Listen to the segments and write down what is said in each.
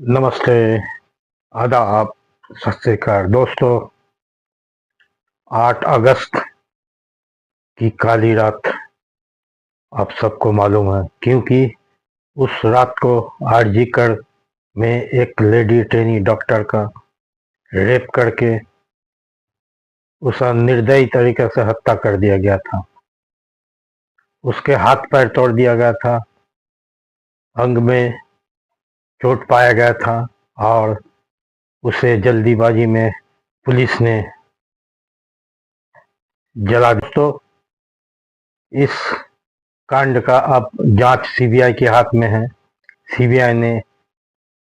नमस्ते, आदाब, सत श्री अकाल दोस्तों। 8 अगस्त की काली रात आप सबको मालूम है, क्योंकि उस रात को आरजीकर में एक लेडी ट्रेनी डॉक्टर का रेप करके उसका निर्दयी तरीके से हत्या कर दिया गया था। उसके हाथ पैर तोड़ दिया गया था, अंग में चोट पाया गया था और उसे जल्दीबाजी में पुलिस ने जला दिया। तो इस कांड का अब जांच सीबीआई के हाथ में है। सीबीआई ने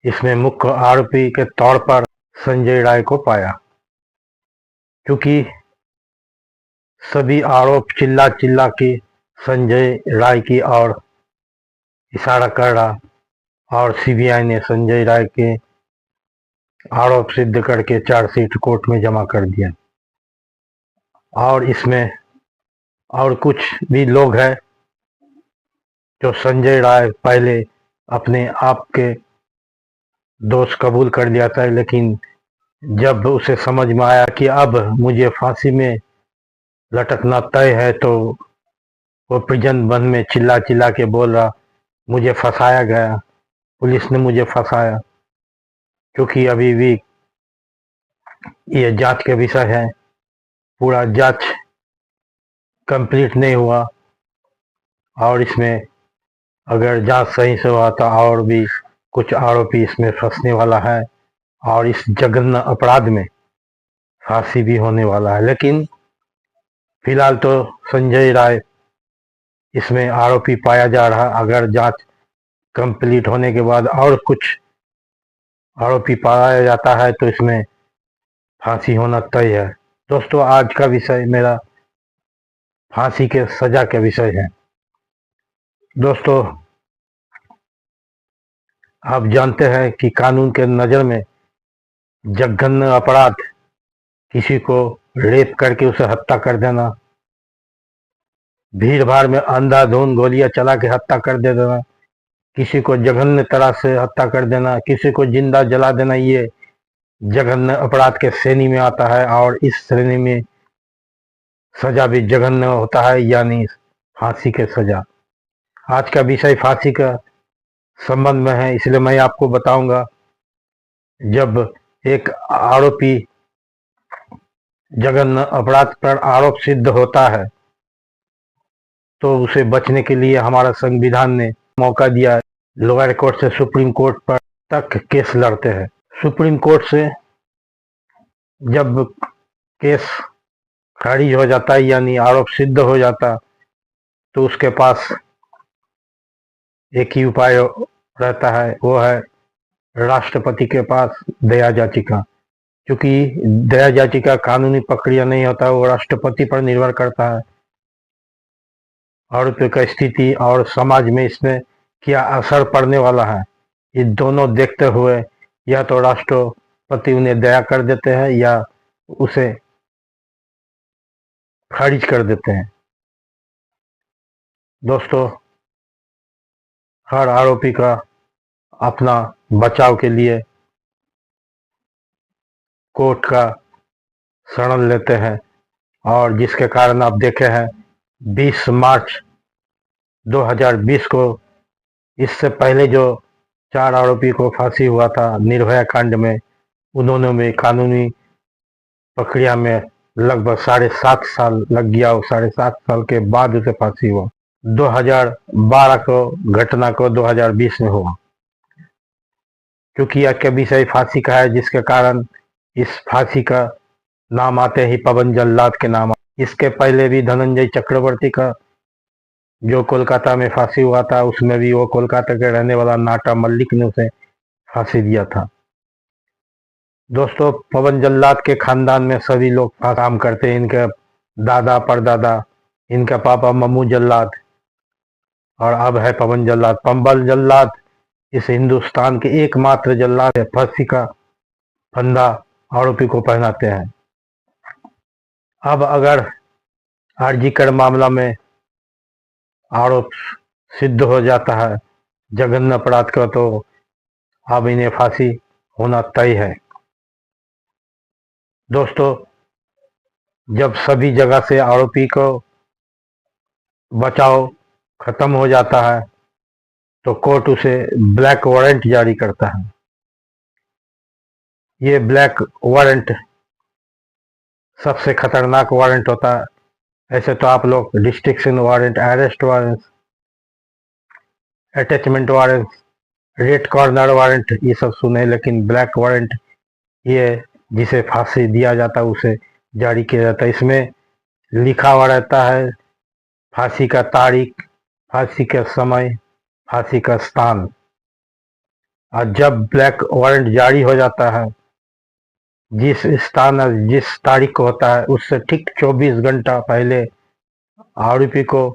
इसमें मुख्य आरोपी के तौर पर संजय राय को पाया, क्योंकि सभी आरोप चिल्ला चिल्ला के संजय राय की ओर इशारा कर रहा और सीबीआई ने संजय राय के आरोप सिद्ध करके चार्जशीट कोर्ट में जमा कर दिया। और इसमें और कुछ भी लोग हैं जो संजय राय पहले अपने आप के दोष कबूल कर लिया था, लेकिन जब उसे समझ में आया कि अब मुझे फांसी में लटकना तय है, तो वो प्रिजन बंद में चिल्ला चिल्ला के बोल रहा, मुझे फंसाया गया, पुलिस ने मुझे फंसाया। क्योंकि अभी भी ये जांच के विषय है, पूरा जांच कंप्लीट नहीं हुआ और इसमें अगर जांच सही से हुआ तो और भी कुछ आरोपी इसमें फंसने वाला है और इस जघन्य अपराध में फांसी भी होने वाला है। लेकिन फिलहाल तो संजय राय इसमें आरोपी पाया जा रहा। अगर जांच कंप्लीट होने के बाद और कुछ आरोपी पाया जाता है तो इसमें फांसी होना तय है। दोस्तों, आज का विषय मेरा फांसी के सजा का विषय है। दोस्तों, आप जानते हैं कि कानून के नज़र में जघन्य अपराध किसी को रेप करके उसे हत्या कर देना, भीड़ भाड़ में अंधाधुंध गोलियां चला के हत्या कर दे देना, किसी को जघन्य तरह से हत्या कर देना, किसी को जिंदा जला देना, ये जघन्य अपराध के श्रेणी में आता है। और इस श्रेणी में सजा भी जघन्य होता है, यानी फांसी के सजा। आज का विषय फांसी का संबंध में है, इसलिए मैं आपको बताऊंगा। जब एक आरोपी जघन्य अपराध पर आरोप सिद्ध होता है तो उसे बचने के लिए हमारा संविधान ने मौका दिया है। लोअर कोर्ट से सुप्रीम कोर्ट पर तक केस लड़ते हैं। सुप्रीम कोर्ट से जब केस खारिज हो जाता है, यानी आरोप सिद्ध हो जाता, तो उसके पास एक ही उपाय रहता है, वो है राष्ट्रपति के पास दया याचिका। क्योंकि दया याचिका कानूनी प्रक्रिया नहीं होता, वो राष्ट्रपति पर निर्भर करता है। आरोपी का स्थिति और समाज में इसमें क्या असर पड़ने वाला है, ये दोनों देखते हुए या तो राष्ट्रपति उन्हें दया कर देते हैं या उसे खारिज कर देते हैं। दोस्तों, हर आरोपी का अपना बचाव के लिए कोर्ट का शरण लेते हैं, और जिसके कारण आप देखे हैं 20 मार्च 2020 को, इससे पहले जो 4 आरोपी को फांसी हुआ था निर्भया कांड में, उन्होंने में कानूनी प्रक्रिया में लगभग 7.5 साल लग गया और 7.5 साल के बाद उसे फांसी हुआ। 2012 को घटना को 2020 में हुआ। क्योंकि आज का विषय फांसी का है, जिसके कारण इस फांसी का नाम आते ही पवन जल्लाद के नाम। इसके पहले भी धनंजय चक्रवर्ती का जो कोलकाता में फांसी हुआ था, उसमें भी वो कोलकाता के रहने वाला नाटा मल्लिक ने उसे फांसी दिया था। दोस्तों, पवन जल्लाद के खानदान में सभी लोग काम करते हैं। इनके दादा परदादा, इनका पापा मम्मू जल्लाद और अब है पवन जल्लाद। पवन जल्लाद इस हिंदुस्तान के एकमात्र जल्लाद है, फांसी का फंदा आरोपी को पहनाते हैं। अब अगर आरजीकर मामला में आरोप सिद्ध हो जाता है जघन्य अपराध का, तो अब इन्हें फांसी होना तय है। दोस्तों, जब सभी जगह से आरोपी को बचाव खत्म हो जाता है तो कोर्ट उसे ब्लैक वारंट जारी करता है। ये ब्लैक वारंट सबसे खतरनाक वारंट होता है। ऐसे तो आप लोग destruction warrant, arrest warrant, attachment warrant, red corner warrant ये सब सुने, लेकिन ब्लैक वारंट ये जिसे फांसी दिया जाता है उसे जारी किया जाता है। इसमें लिखा हुआ रहता है फांसी का तारीख, फांसी का समय, फांसी का स्थान। और जब ब्लैक वारंट जारी हो जाता है, जिस स्थान और जिस तारीख को होता है उससे ठीक 24 घंटा पहले आरोपी को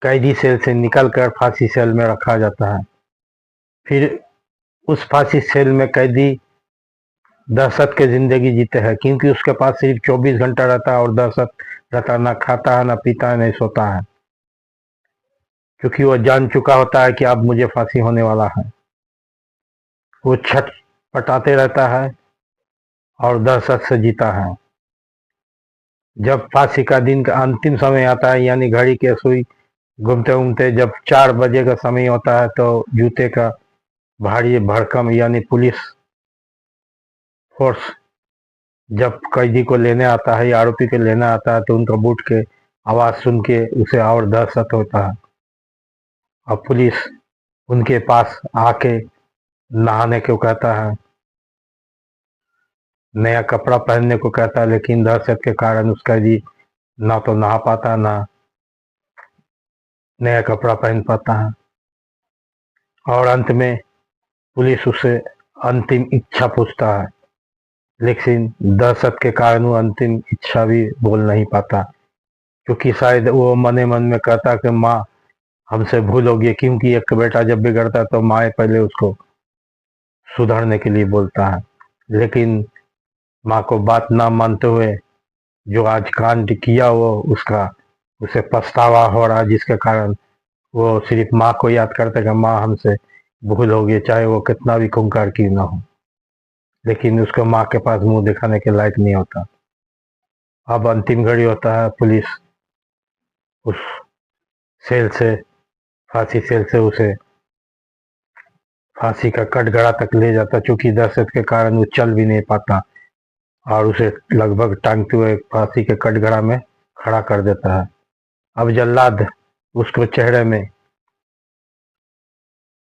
कैदी सेल से निकलकर फांसी सेल में रखा जाता है। फिर उस फांसी सेल में कैदी दहशत की जिंदगी जीते हैं, क्योंकि उसके पास सिर्फ 24 घंटा रहता है और दहशत रहता, ना खाता है, ना पीता है, नहीं सोता है, क्योंकि वो जान चुका होता है कि अब मुझे फांसी होने वाला है। वो छटपटाते रहता है और दहशत से जीता है। जब फांसी का दिन का अंतिम समय आता है, यानी घड़ी के सुई घूमते घूमते जब 4 बजे का समय होता है, तो जूते का भारी भरकम यानी पुलिस फोर्स जब कैदी को लेने आता है या आरोपी को लेने आता है, तो उनका बूट के आवाज सुन के उसे और दहशत होता है। और पुलिस उनके पास आके नहाने को कहता है, नया कपड़ा पहनने को कहता है, लेकिन दहशत के कारण उस कैदी ना तो नहा पाता, ना नया कपड़ा पहन पाता है। और अंत में पुलिस उसे अंतिम इच्छा पूछता है, लेकिन दहशत के कारण वो अंतिम इच्छा भी बोल नहीं पाता, क्योंकि शायद वो मने मन में कहता कि माँ हमसे भूल हो गई, क्योंकि एक बेटा जब बिगड़ता है तो माँ पहले उसको सुधरने के लिए बोलता है। लेकिन माँ को बात ना मानते हुए जो आज कांड किया वो उसका उसे पछतावा हो रहा, जिसके कारण वो सिर्फ माँ को याद करते कि माँ हमसे भूल हो गई, चाहे वो कितना भी खूंखार क्यों ना हो, लेकिन उसको माँ के पास मुंह दिखाने के लायक नहीं होता। अब अंतिम घड़ी होता है, पुलिस उस सेल से, फांसी सेल से उसे फांसी का कटघरा तक ले जाता, चूंकि दहशत के कारण वो चल भी नहीं पाता, और उसे लगभग टांगते हुए फांसी के कटघरा में खड़ा कर देता है। अब जल्लाद उसको चेहरे में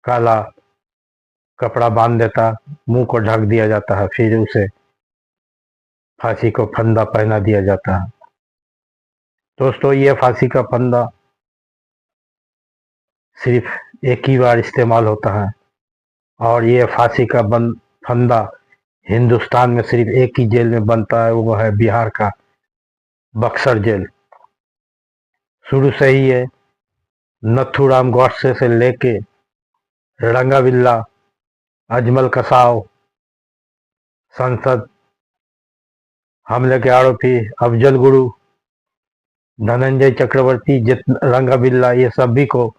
काला कपड़ा बांध देता, मुंह को ढक दिया जाता है, फिर उसे फांसी को फंदा पहना दिया जाता है। दोस्तों, ये फांसी का फंदा सिर्फ एक ही बार इस्तेमाल होता है, और ये फांसी का फंदा हिंदुस्तान में सिर्फ एक ही जेल में बनता है, वो है बिहार का बक्सर जेल। शुरू से ही ये नथुराम गौडसे से लेके रंगाबिल्ला, अजमल कसाव, संसद हमले के आरोपी अफजल गुरु, धनंजय चक्रवर्ती, रंगाबिल्ला, ये सभी को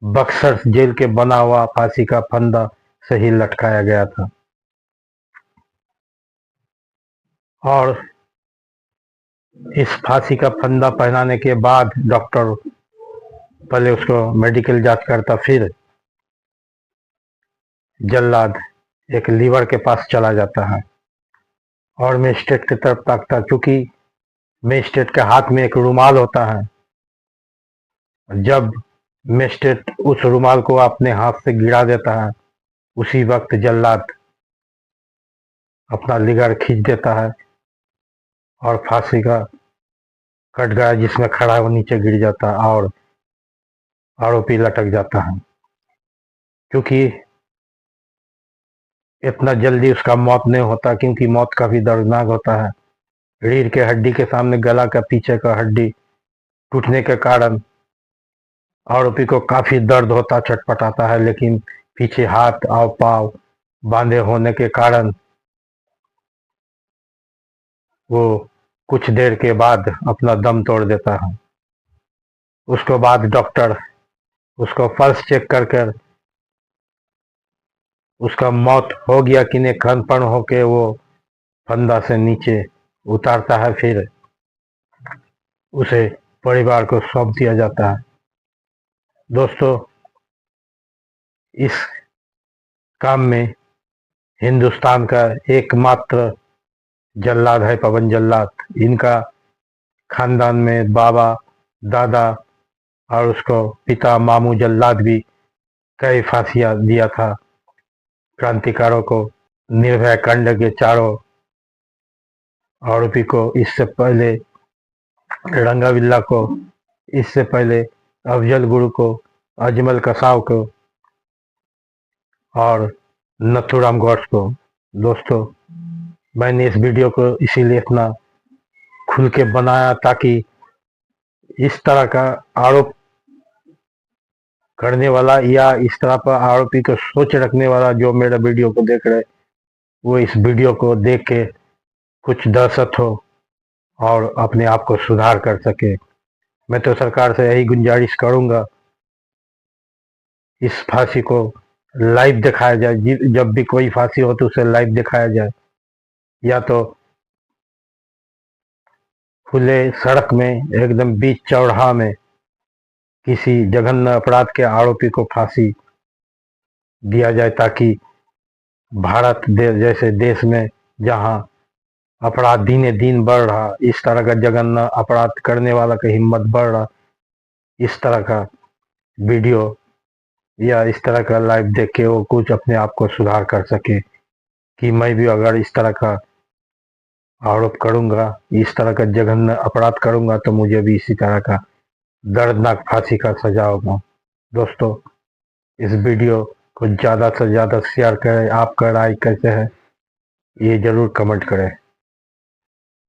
बक्सर जेल के बना हुआ फांसी का फंदा से ही लटकाया गया था। और इस फांसी का फंदा पहनाने के बाद डॉक्टर पहले उसको मेडिकल जांच करता, फिर जल्लाद एक लीवर के पास चला जाता है और मजिस्ट्रेट की तरफ ताकता, क्योंकि मजिस्ट्रेट के हाथ में एक रुमाल होता है। जब मजिस्ट्रेट उस रुमाल को अपने हाथ से गिरा देता है, उसी वक्त जल्लाद अपना लीवर खींच देता है और फांसी का कटघरा जिसमें खड़ा है वो नीचे गिर जाता है और आरोपी लटक जाता है। क्योंकि इतना जल्दी उसका मौत नहीं होता, क्योंकि मौत काफी दर्दनाक होता है। रीढ़ के हड्डी के सामने गला का पीछे का हड्डी टूटने के कारण आरोपी को काफी दर्द होता, छटपटाता है, लेकिन पीछे हाथ और पांव बांधे होने के कारण वो कुछ देर के बाद अपना दम तोड़ देता है। उसके बाद डॉक्टर उसको पल्स चेक कर उसका मौत हो गया कि नहीं, कंपन होके वो फंदा से नीचे उतारता है, फिर उसे परिवार को सौंप दिया जाता है। दोस्तों, इस काम में हिंदुस्तान का एकमात्र जल्लाद है पवन जल्लाद। इनका खानदान में बाबा, दादा और उसको पिता मामू जल्लाद भी कई फांसियां दिया था क्रांतिकारों को। निर्भया कांड के चारों आरोपी को, इससे पहले रंगाविल्ला को, इससे पहले अफजल गुरु को, अजमल कसाव को और नथुराम गौड्स को। दोस्तों, मैंने इस वीडियो को इसीलिए इतना खुल के बनाया ताकि इस तरह का आरोप करने वाला या इस तरह पर आरोपी को सोच रखने वाला जो मेरा वीडियो को देख रहे, वो इस वीडियो को देख के कुछ दहशत हो और अपने आप को सुधार कर सके। मैं तो सरकार से यही गुजारिश करूंगा, इस फांसी को लाइव दिखाया जाए। जब भी कोई फांसी हो तो उसे लाइव दिखाया जाए, या तो खुले सड़क में एकदम बीच चौराहा में किसी जघन्य अपराध के आरोपी को फांसी दिया जाए, ताकि भारत जैसे देश में जहां अपराध दिने दिन बढ़ रहा, इस तरह का जघन्य अपराध करने वाला की हिम्मत बढ़ रहा, इस तरह का वीडियो या इस तरह का लाइव देख के वो कुछ अपने आप को सुधार कर सके कि मैं भी अगर इस तरह का आरोप करूंगा, इस तरह का जघन्य अपराध करूंगा, तो मुझे भी इसी तरह का दर्दनाक फांसी का सजा होगा। दोस्तों, इस वीडियो को ज़्यादा से ज़्यादा शेयर करें। आपका राय कैसे है ये ज़रूर कमेंट करें।